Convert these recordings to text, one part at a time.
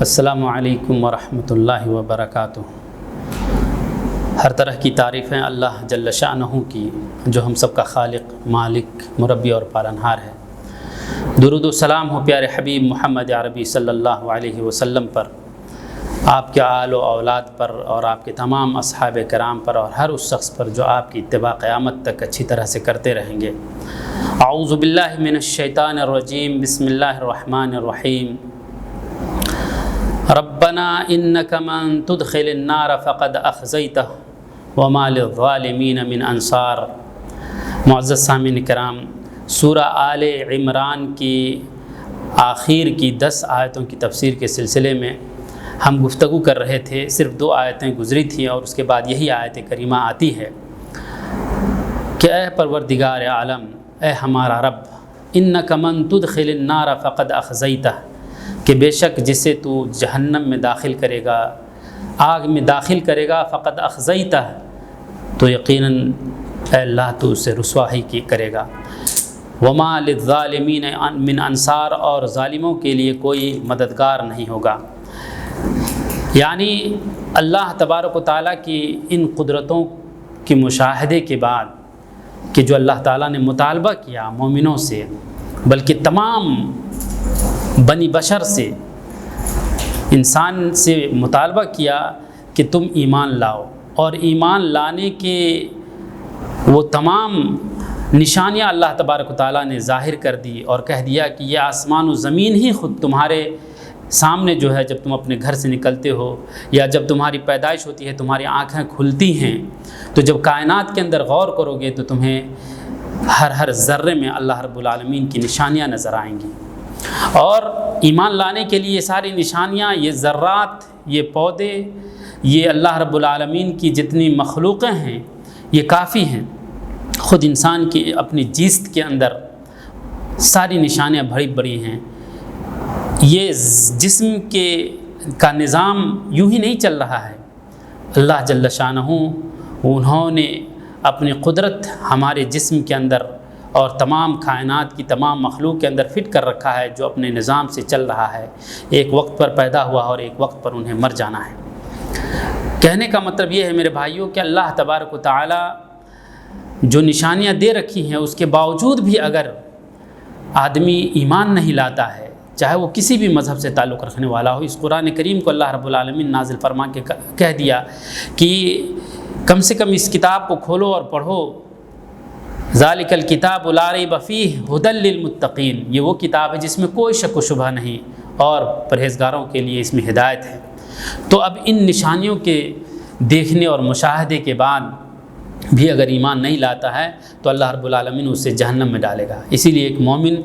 السلام علیکم ورحمۃ اللہ وبرکاتہ۔ ہر طرح کی تعریفیں اللہ جل شانہ کی، جو ہم سب کا خالق، مالک، مربی اور پالنہار ہے۔ درود و سلام ہو پیارے حبیب محمد عربی صلی اللہ علیہ وسلم پر، آپ کے آل و اولاد پر اور آپ کے تمام اصحاب کرام پر اور ہر اس شخص پر جو آپ کی اتباع قیامت تک اچھی طرح سے کرتے رہیں گے۔ اعوذ باللہ من الشیطان الرجیم، بسم اللہ الرحمن الرحیم۔ ربنا انک من تدخل النار فقد اخزیتہ وما للظالمین من انصار۔ معزز سامعین کرام، سورہ آل عمران کی آخر کی 10 آیتوں کی تفسیر کے سلسلے میں ہم گفتگو کر رہے تھے۔ صرف 2 آیتیں گزری تھیں اور اس کے بعد یہی آیت کریمہ آتی ہے کہ اے پروردگار عالم، اے ہمارا رب، انک من تدخل النار فقد اخزیتہ، کہ بے شک جسے تو جہنم میں داخل کرے گا، آگ میں داخل کرے گا، فقد اخزیتہ، تو یقیناً اے اللہ تو اسے رسوائی کی کرے گا۔ وما للظالمین من انصار، اور ظالموں کے لیے کوئی مددگار نہیں ہوگا۔ یعنی اللہ تبارک و تعالیٰ کی ان قدرتوں کے مشاہدے کے بعد کہ جو اللہ تعالیٰ نے مطالبہ کیا مومنوں سے، بلکہ تمام بنی بشر سے، انسان سے مطالبہ کیا کہ تم ایمان لاؤ، اور ایمان لانے کے وہ تمام نشانیاں اللہ تبارک و تعالیٰ نے ظاہر کر دی اور کہہ دیا کہ یہ آسمان و زمین ہی خود تمہارے سامنے جو ہے، جب تم اپنے گھر سے نکلتے ہو یا جب تمہاری پیدائش ہوتی ہے، تمہاری آنکھیں کھلتی ہیں، تو جب کائنات کے اندر غور کرو گے تو تمہیں ہر ذرے میں اللہ رب العالمین کی نشانیاں نظر آئیں گی۔ اور ایمان لانے کے لیے یہ ساری نشانیاں، یہ ذرات، یہ پودے، یہ اللہ رب العالمین کی جتنی مخلوقیں ہیں، یہ کافی ہیں۔ خود انسان کی اپنی جسم کے اندر ساری نشانیاں بڑی بڑی ہیں۔ یہ جسم کا نظام یوں ہی نہیں چل رہا ہے۔ اللہ جل شانہ انہوں نے اپنی قدرت ہمارے جسم کے اندر اور تمام کائنات کی تمام مخلوق کے اندر فٹ کر رکھا ہے، جو اپنے نظام سے چل رہا ہے۔ ایک وقت پر پیدا ہوا اور ایک وقت پر انہیں مر جانا ہے۔ کہنے کا مطلب یہ ہے میرے بھائیوں کہ اللہ تبارک و تعالیٰ جو نشانیاں دے رکھی ہیں، اس کے باوجود بھی اگر آدمی ایمان نہیں لاتا ہے، چاہے وہ کسی بھی مذہب سے تعلق رکھنے والا ہو، اس قرآن کریم کو اللہ رب العالمین نازل فرما کے کہہ دیا کہ کم سے کم اس کتاب کو کھولو اور پڑھو۔ ذالک الکتاب لا ریب فیہ ھدی للمتقین، یہ وہ کتاب ہے جس میں کوئی شک و شبہ نہیں اور پرہیزگاروں کے لیے اس میں ہدایت ہے۔ تو اب ان نشانیوں کے دیکھنے اور مشاہدے کے بعد بھی اگر ایمان نہیں لاتا ہے تو اللہ رب العالمین اسے جہنم میں ڈالے گا۔ اسی لیے ایک مومن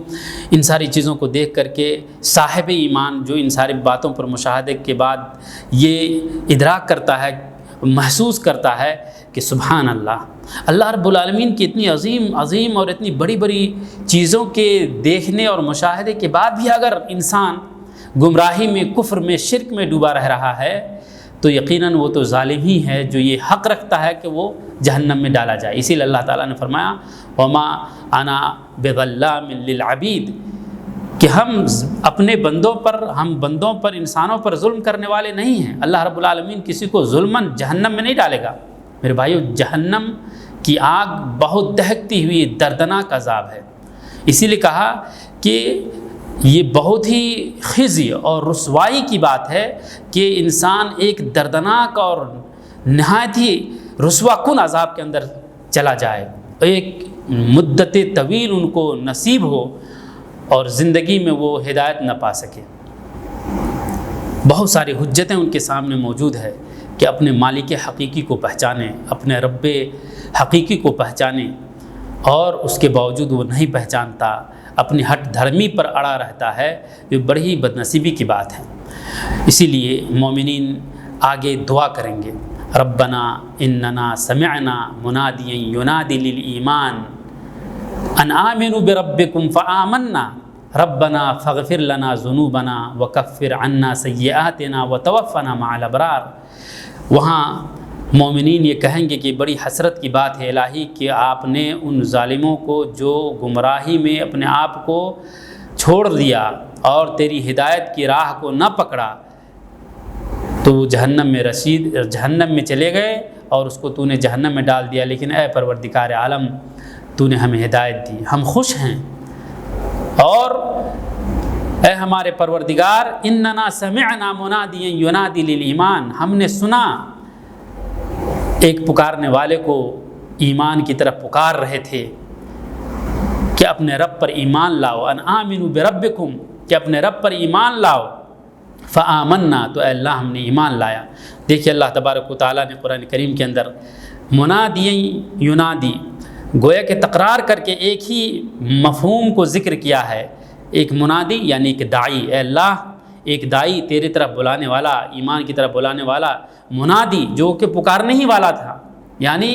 ان ساری چیزوں کو دیکھ کر کے، صاحب ایمان جو ان ساری باتوں پر مشاہدے کے بعد یہ ادراک کرتا ہے، محسوس کرتا ہے کہ سبحان اللہ، اللہ رب العالمین کی اتنی عظیم اور اتنی بڑی بڑی چیزوں کے دیکھنے اور مشاہدے کے بعد بھی اگر انسان گمراہی میں، کفر میں، شرک میں ڈوبا رہ رہا ہے تو یقیناً وہ تو ظالم ہی ہے، جو یہ حق رکھتا ہے کہ وہ جہنم میں ڈالا جائے۔ اسی لیے اللہ تعالیٰ نے فرمایا وما انا بظلام للعبید، کہ ہم اپنے بندوں پر، انسانوں پر ظلم کرنے والے نہیں ہیں۔ اللہ رب العالمین کسی کو ظلماً جہنم میں نہیں ڈالے گا۔ میرے بھائیو، جہنم کی آگ بہت دہکتی ہوئی دردناک عذاب ہے۔ اسی لیے کہا کہ یہ بہت ہی خزی اور رسوائی کی بات ہے کہ انسان ایک دردناک اور نہایت ہی رسوا کن عذاب کے اندر چلا جائے، ایک مدت طویل ان کو نصیب ہو اور زندگی میں وہ ہدایت نہ پا سکے۔ بہت ساری حجتیں ان کے سامنے موجود ہے کہ اپنے مالک حقیقی کو پہچانیں، اپنے رب حقیقی کو پہچانیں، اور اس کے باوجود وہ نہیں پہچانتا، اپنی ہٹ دھرمی پر اڑا رہتا ہے۔ یہ بڑی بد نصیبی کی بات ہے۔ اسی لیے مومنین آگے دعا کریں گے، ربنا اننا سمعنا منادیا ینادی للایمان ان آمنوا بربکم فآمنا ربنا فاغفر لنا ذنوبنا وکفر عنا سیئاتنا وتوفنا مع الابرار۔ وہاں مومنین یہ کہیں گے کہ بڑی حسرت کی بات ہے الہی کہ آپ نے ان ظالموں کو جو گمراہی میں اپنے آپ کو چھوڑ دیا اور تیری ہدایت کی راہ کو نہ پکڑا، تو وہ جہنم میں چلے گئے اور اس کو تو نے جہنم میں ڈال دیا، لیکن اے پروردگار عالم تو نے ہمیں ہدایت دی، ہم خوش ہیں، اور اے ہمارے پروردگار اننا سمعنا منادیا ینادی للایمان، ہم نے سنا ایک پکارنے والے کو ایمان کی طرف پکار رہے تھے کہ اپنے رب پر ایمان لاؤ، ان آمنوا بربکم، کہ اپنے رب پر ایمان لاؤ، فآمنا، تو اے اللہ ہم نے ایمان لایا۔ دیکھیے اللہ تبارک و تعالیٰ نے قرآن کریم کے اندر منادی ینادی، گویا کہ تکرار کر کے ایک ہی مفہوم کو ذکر کیا ہے، ایک منادی یعنی ایک داعی، اے اللہ ایک داعی تیری طرف بلانے والا، ایمان کی طرف بلانے والا، منادی جو کہ پکارنے ہی والا تھا، یعنی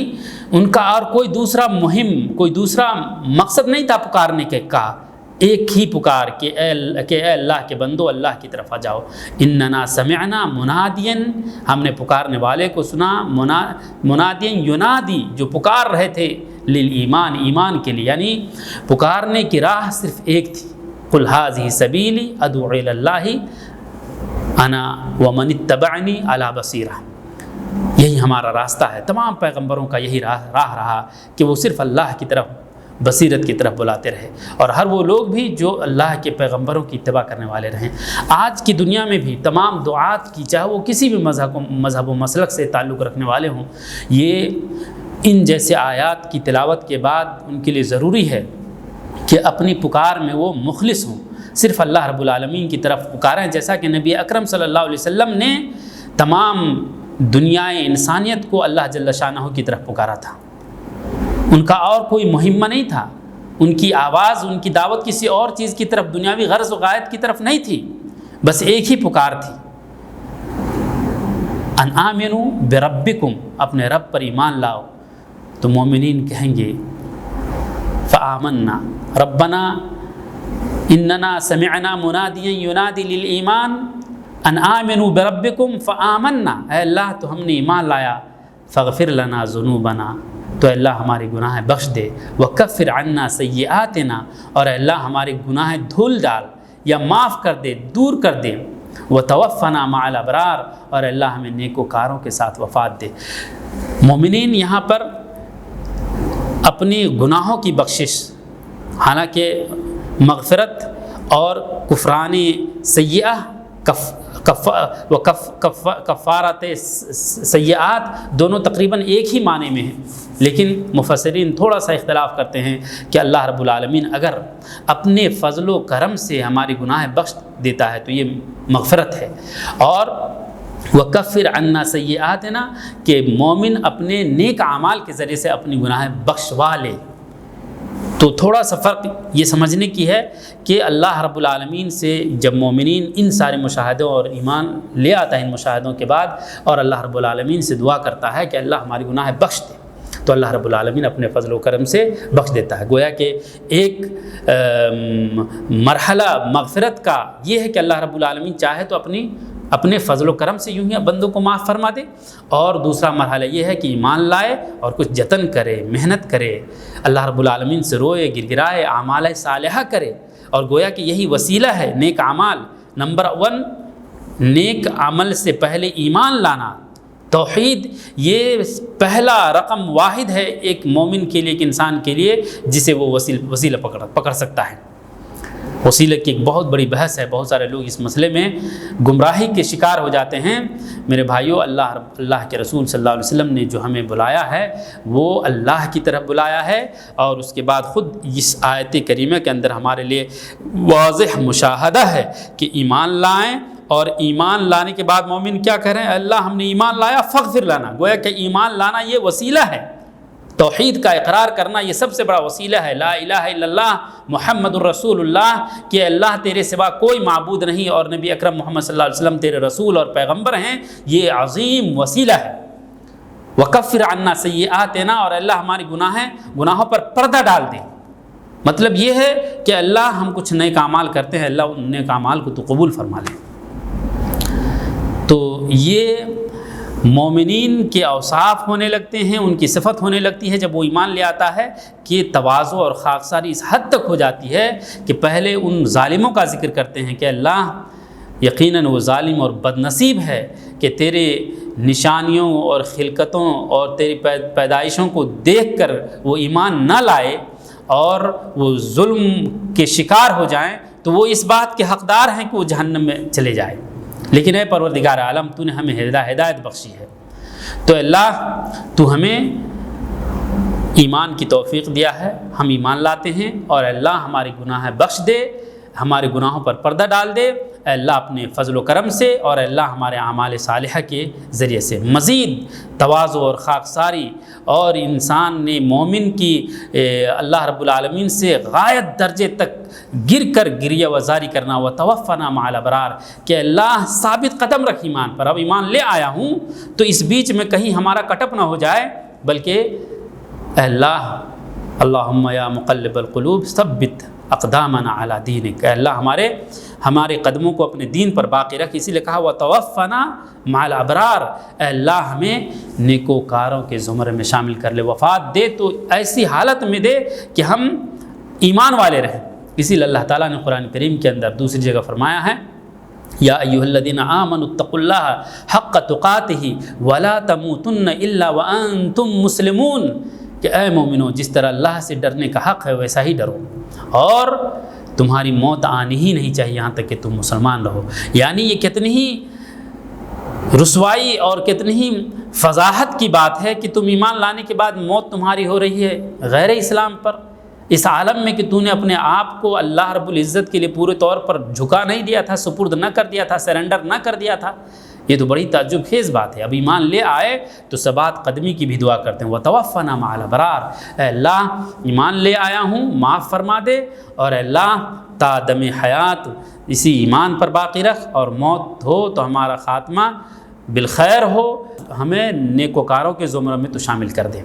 ان کا اور کوئی دوسرا مہم، کوئی دوسرا مقصد نہیں تھا پکارنے کے کا، ایک ہی پکار کہ اے اللہ کے بندو اللہ کی طرف آ جاؤ، اننا سمعنا منادیا، ہم نے پکارنے والے کو سنا، منادیا ینادی جو پکار رہے تھے، للایمان، ایمان کے لیے، یعنی پکارنے کی راہ صرف ایک تھی، قل ھذہ سبیلی ادعو الی اللہ انا ومن اتبعنی علی بصیرہ، یہی ہمارا راستہ ہے، تمام پیغمبروں کا یہی راہ رہا کہ وہ صرف اللہ کی طرف، بصیرت کی طرف بلاتے رہے، اور ہر وہ لوگ بھی جو اللہ کے پیغمبروں کی اتباع کرنے والے رہیں۔ آج کی دنیا میں بھی تمام دعات کی، چاہے وہ کسی بھی مذہب و مسلک سے تعلق رکھنے والے ہوں، یہ ان جیسے آیات کی تلاوت کے بعد ان کے لیے ضروری ہے کہ اپنی پکار میں وہ مخلص ہوں، صرف اللہ رب العالمین کی طرف پکاریں، جیسا کہ نبی اکرم صلی اللہ علیہ وسلم نے تمام دنیائے انسانیت کو اللہ جل شانہ کی طرف پکارا تھا، ان کا اور کوئی مہمہ نہیں تھا، ان کی آواز، ان کی دعوت کسی اور چیز کی طرف، دنیاوی غرض و غایت کی طرف نہیں تھی، بس ایک ہی پکار تھی، ان آمنوا بربکم، اپنے رب پر ایمان لاؤ۔ تو مومنین کہیں گے فآمنا ربنا اننا سمعنا منادیا ینادی للایمان ان آمنوا بربکم فآمنا، اے اللہ تو ہم نے ایمان لایا، فاغفر لنا ذنوبنا، تو اللہ ہمارے گناہ بخش دے، وکفر عنا سیئاتنا، اور اللہ ہمارے گناہ دھل ڈال یا معاف کر دے، دور کر دے، وتوفنا مع الابرار، اور اللہ ہمیں نیکوکاروں کے ساتھ وفات دے۔ مومنین یہاں پر اپنی گناہوں کی بخشش، حالانکہ مغفرت اور کفران سیئہ کفارت سیئات دونوں تقریباً ایک ہی معنی میں ہیں، لیکن مفسرین تھوڑا سا اختلاف کرتے ہیں کہ اللہ رب العالمین اگر اپنے فضل و کرم سے ہماری گناہ بخش دیتا ہے تو یہ مغفرت ہے، اور وکفر عنا سیئاتنا کہ مومن اپنے نیک اعمال کے ذریعے سے اپنی گناہ بخشوا لے۔ تو تھوڑا سا فرق یہ سمجھنے کی ہے کہ اللہ رب العالمین سے جب مومنین ان سارے مشاہدوں اور ایمان لے آتا ہے ان مشاہدوں کے بعد، اور اللہ رب العالمین سے دعا کرتا ہے کہ اللہ ہماری گناہ بخش دے، تو اللہ رب العالمین اپنے فضل و کرم سے بخش دیتا ہے۔ گویا کہ ایک مرحلہ مغفرت کا یہ ہے کہ اللہ رب العالمین چاہے تو اپنے فضل و کرم سے یوں ہی بندوں کو معاف فرما دے، اور دوسرا مرحلہ یہ ہے کہ ایمان لائے اور کچھ جتن کرے، محنت کرے، اللہ رب العالمین سے روئے، گڑگڑائے، اعمال صالحہ کرے، اور گویا کہ یہی وسیلہ ہے نیک اعمال۔ نمبر 1 نیک عمل سے پہلے ایمان لانا، توحید یہ پہلا رقم واحد ہے ایک مومن کے لیے، ایک انسان کے لیے، جسے وہ وسیلہ پکڑ سکتا ہے۔ وسیلے کی ایک بہت بڑی بحث ہے، بہت سارے لوگ اس مسئلے میں گمراہی کے شکار ہو جاتے ہیں۔ میرے بھائیوں، اللہ کے رسول صلی اللہ علیہ وسلم نے جو ہمیں بلایا ہے وہ اللہ کی طرف بلایا ہے، اور اس کے بعد خود اس آیت کریمہ کے اندر ہمارے لیے واضح مشاہدہ ہے کہ ایمان لائیں، اور ایمان لانے کے بعد مومن کیا کہہ رہے ہیں؟ اللہ ہم نے ایمان لایا فاغفر لنا، گویا کہ ایمان لانا یہ وسیلہ ہے، توحید کا اقرار کرنا یہ سب سے بڑا وسیلہ ہے، لا الہ الا اللہ محمد الرسول اللہ، کہ اللہ تیرے سوا کوئی معبود نہیں اور نبی اکرم محمد صلی اللہ علیہ وسلم تیرے رسول اور پیغمبر ہیں، یہ عظیم وسیلہ ہے۔ وکفر عنا سیئاتنا، اور اللہ ہماری گناہوں پر پردہ ڈال دے، مطلب یہ ہے کہ اللہ ہم کچھ نیک اعمال کرتے ہیں، اللہ ان نیک اعمال کو تو قبول فرما لے۔ تو یہ مومنین کے اوصاف ہونے لگتے ہیں، ان کی صفت ہونے لگتی ہے جب وہ ایمان لے آتا ہے، کہ تواضع اور خاکساری اس حد تک ہو جاتی ہے کہ پہلے ان ظالموں کا ذکر کرتے ہیں کہ اللہ یقیناً وہ ظالم اور بد نصیب ہے کہ تیرے نشانیوں اور خلقتوں اور تیری پیدائشوں کو دیکھ کر وہ ایمان نہ لائے اور وہ ظلم کے شکار ہو جائیں تو وہ اس بات کے حقدار ہیں کہ وہ جہنم میں چلے جائیں۔ لیکن اے پروردگار عالم، تو نے ہمیں ہدایت بخشی ہے، تو اللہ تو ہمیں ایمان کی توفیق دیا ہے، ہم ایمان لاتے ہیں، اور اللہ ہمارے گناہ بخش دے، ہمارے گناہوں پر پردہ ڈال دے اے اللہ اپنے فضل و کرم سے، اور اے اللہ ہمارے اعمال صالحہ کے ذریعے سے مزید تواضع اور خاکساری، اور انسان نے مومن کی اللہ رب العالمین سے غایت درجے تک گر کر گریہ وزاری کرنا، وتوفنا مع الابرار، کہ اللہ ثابت قدم رکھ ایمان پر، اب ایمان لے آیا ہوں تو اس بیچ میں کہیں ہمارا کٹپ نہ ہو جائے، بلکہ اے اللہ اللہم یا مقلب القلوب ثبت اقدامنا علی دینک، اے اللہ ہمارے قدموں کو اپنے دین پر باقی رکھ، اسی لیے کہا وتوفنا مع الابرار، اے اللہ ہمیں نیکوکاروں کے زمرے میں شامل کر لے، وفات دے تو ایسی حالت میں دے کہ ہم ایمان والے رہیں۔ اسی لیے اللہ تعالیٰ نے قرآن کریم کے اندر دوسری جگہ فرمایا ہے یا ایھا الذین آمنوا اتقوا اللہ حق تقاتہ ولا تموتن الا وانتم مسلمون، کہ اے مومنو جس طرح اللہ سے ڈرنے کا حق ہے ویسا ہی ڈرو، اور تمہاری موت آنی ہی نہیں چاہیے یہاں تک کہ تم مسلمان رہو۔ یعنی یہ کتنی ہی رسوائی اور کتنی ہی فضاحت کی بات ہے کہ تم ایمان لانے کے بعد موت تمہاری ہو رہی ہے غیر اسلام پر، اس عالم میں کہ تو نے اپنے آپ کو اللہ رب العزت کے لیے پورے طور پر جھکا نہیں دیا تھا، سپرد نہ کر دیا تھا، سرنڈر نہ کر دیا تھا۔ یہ تو بڑی تعجب خیز بات ہے۔ اب ایمان لے آئے تو ثبات قدمی کی بھی دعا کرتے ہیں، وتوفنا مع الابرار، اے اللہ ایمان لے آیا ہوں معاف فرما دے، اور اے اللہ تا دم حیات اسی ایمان پر باقی رکھ، اور موت ہو تو ہمارا خاتمہ بالخیر ہو، ہمیں نیکوکاروں کے زمرے میں تو شامل کر دے۔